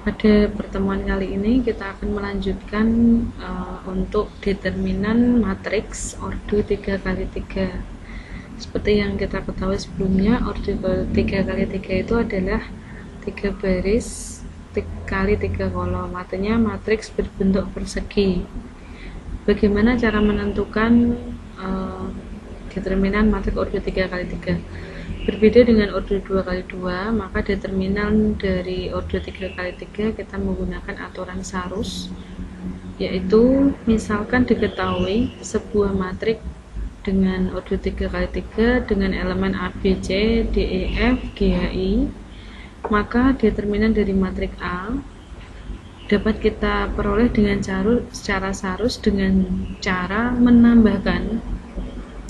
Pada pertemuan kali ini kita akan melanjutkan untuk determinan matriks ordo 3x3. Seperti yang kita ketahui sebelumnya, ordo 3x3 itu adalah 3 baris kali 3 kolom, artinya matriks berbentuk persegi. Bagaimana cara menentukan determinan matriks ordo 3x3? Berbeda dengan ordo 2x2, maka determinan dari ordo 3x3 kita menggunakan aturan Sarus, yaitu misalkan diketahui sebuah matriks dengan ordo 3x3 dengan elemen A, B, C, D, E, F, G, H, I, maka determinan dari matriks A dapat kita peroleh dengan secara Sarus dengan cara menambahkan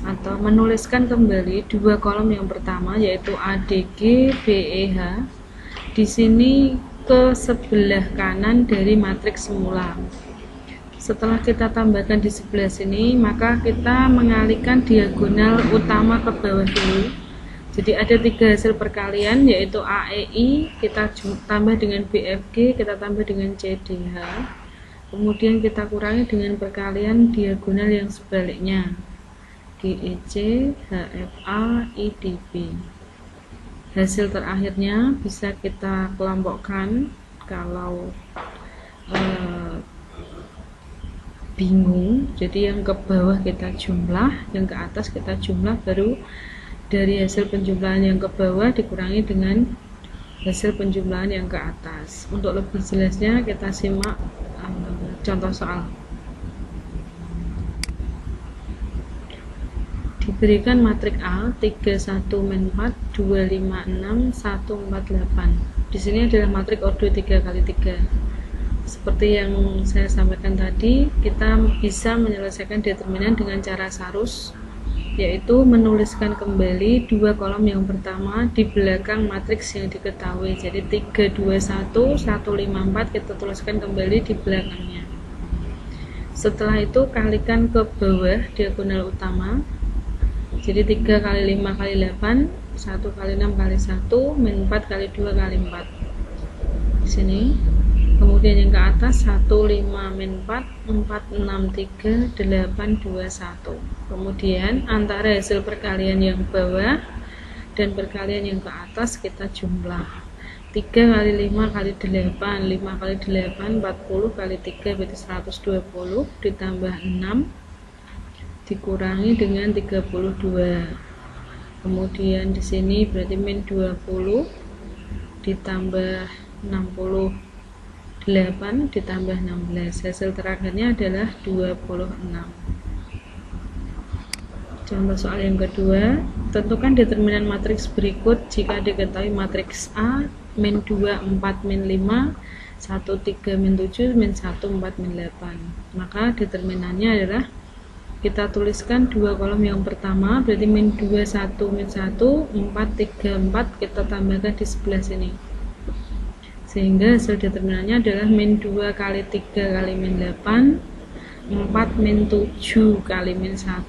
atau menuliskan kembali dua kolom yang pertama, yaitu ADG BEH di sini ke sebelah kanan dari matriks semula. Setelah kita tambahkan di sebelah sini, maka kita mengalihkan diagonal utama ke bawah dulu. Jadi ada 3 hasil perkalian, yaitu AEI kita tambah dengan BFG, kita tambah dengan CDH, kemudian kita kurangi dengan perkalian diagonal yang sebaliknya, GEC, HFA, IDB. Hasil terakhirnya bisa kita kelompokkan kalau bingung. Jadi yang ke bawah kita jumlah, yang ke atas kita jumlah, baru dari hasil penjumlahan yang ke bawah dikurangi dengan hasil penjumlahan yang ke atas. Untuk lebih jelasnya kita simak contoh soal. Diberikan matriks A 31-4 256 148. Di sini adalah matriks ordo 3x3. Seperti yang saya sampaikan tadi, kita bisa menyelesaikan determinan dengan cara Sarus, yaitu menuliskan kembali dua kolom yang pertama di belakang matriks yang diketahui. Jadi 321 154 kita tuliskan kembali di belakangnya. Setelah itu kalikan ke bawah diagonal utama. Jadi 3 kali 5 kali 8, 1 kali 6 kali 1, min 4 kali 2 kali 4. Di sini. Kemudian yang ke atas 1, 5, min 4, 4, 6, 3, 8, 2, 1. Kemudian antara hasil perkalian yang bawah dan perkalian yang ke atas kita jumlah. 3 kali 5 kali 8, 5 kali 8, 40 kali 3 berarti 120, ditambah 6 dikurangi dengan 32. Kemudian di sini berarti min 20 ditambah 68 ditambah 16. Hasil terakhirnya adalah 26. Contoh soal yang kedua, tentukan determinan matriks berikut jika diketahui matriks A min 2 4 min 5 1 3 min 7 min 1 4 min 8. Maka determinannya adalah kita tuliskan dua kolom yang pertama, berarti min 2 1 min 1 4 3 4 kita tambahkan di sebelah sini, sehingga hasil determinannya adalah min 2 kali 3 kali min 8 4 min 7 kali min 1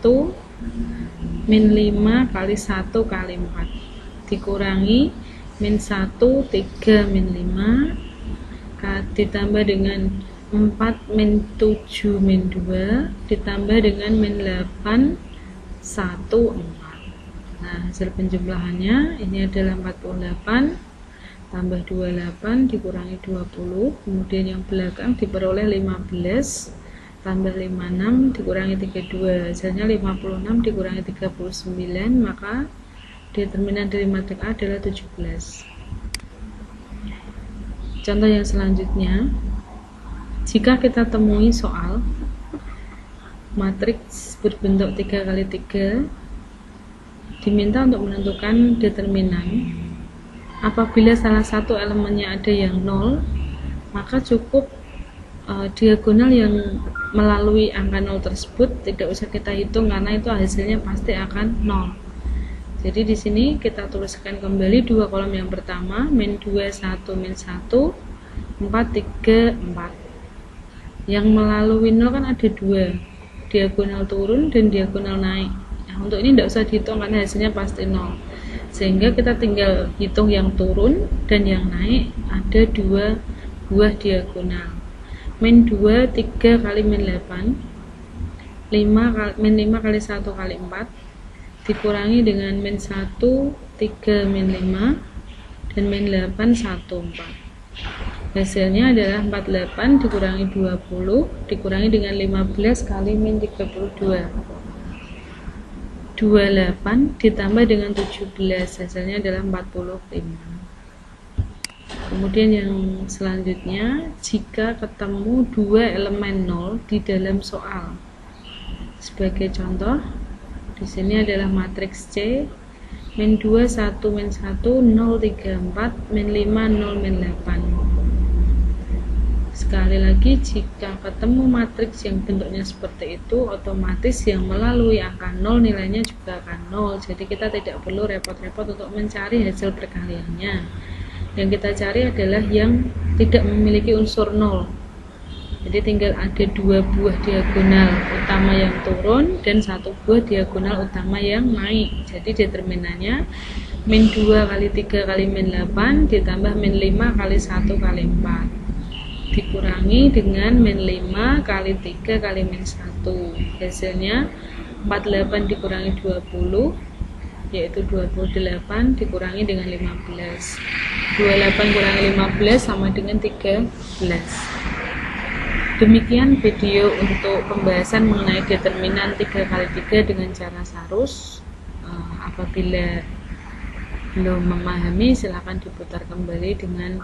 min 5 kali 1 kali 4 dikurangi min 1 3 min 5 ditambah dengan 4 min 7 min 2 ditambah dengan min 8 1 4. Nah, hasil penjumlahannya ini adalah 48 tambah 28 dikurangi 20, kemudian yang belakang diperoleh 15 tambah 56 dikurangi 32, hasilnya 56 dikurangi 39, maka determinan dari matriks A adalah 17. Contoh yang selanjutnya, jika kita temui soal matriks berbentuk 3x3 diminta untuk menentukan determinan. Apabila salah satu elemennya ada yang 0, maka cukup diagonal yang melalui angka 0 tersebut tidak usah kita hitung karena itu hasilnya pasti akan 0. Jadi di sini kita tuliskan kembali dua kolom yang pertama, min 2 1 min 1 4 3 4. Yang melalui 0 kan ada dua, diagonal turun dan diagonal naik. Nah, untuk ini tidak usah dihitung karena hasilnya pasti 0. Sehingga kita tinggal hitung yang turun dan yang naik, ada 2 buah diagonal. Min 2 3 kali min 8, 5 kali 1 kali 4 dikurangi dengan min 1 3 min 5 dan min 8 1 4. Hasilnya adalah 48 dikurangi 20 dikurangi dengan 15 kali min 32. 28 ditambah dengan 17, hasilnya adalah 45. Kemudian yang selanjutnya, jika ketemu dua elemen 0 di dalam soal. Sebagai contoh, di sini adalah matriks C, min 2 1 min 1 0 3 4 min 5 0 min 8. Sekali lagi, jika ketemu matriks yang bentuknya seperti itu, otomatis yang melalui angka 0 nilainya juga akan 0. Jadi kita tidak perlu repot-repot untuk mencari hasil perkaliannya. Yang kita cari adalah yang tidak memiliki unsur 0. Jadi tinggal ada dua buah diagonal utama yang turun dan satu buah diagonal utama yang naik. Jadi determinannya min 2 kali 3 kali min 8 ditambah min 5 kali 1 kali 4 dikurangi dengan min 5 kali 3 kali min 1. Hasilnya 48 dikurangi 20 yaitu 28 dikurangi dengan 15. 28 kurangi 15 sama dengan 13. Demikian video untuk pembahasan mengenai determinan 3 kali 3 dengan cara sarus. Apabila belum memahami, silakan diputar kembali dengan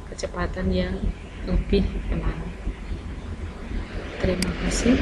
kecepatan yang lebih pelan. Terima kasih.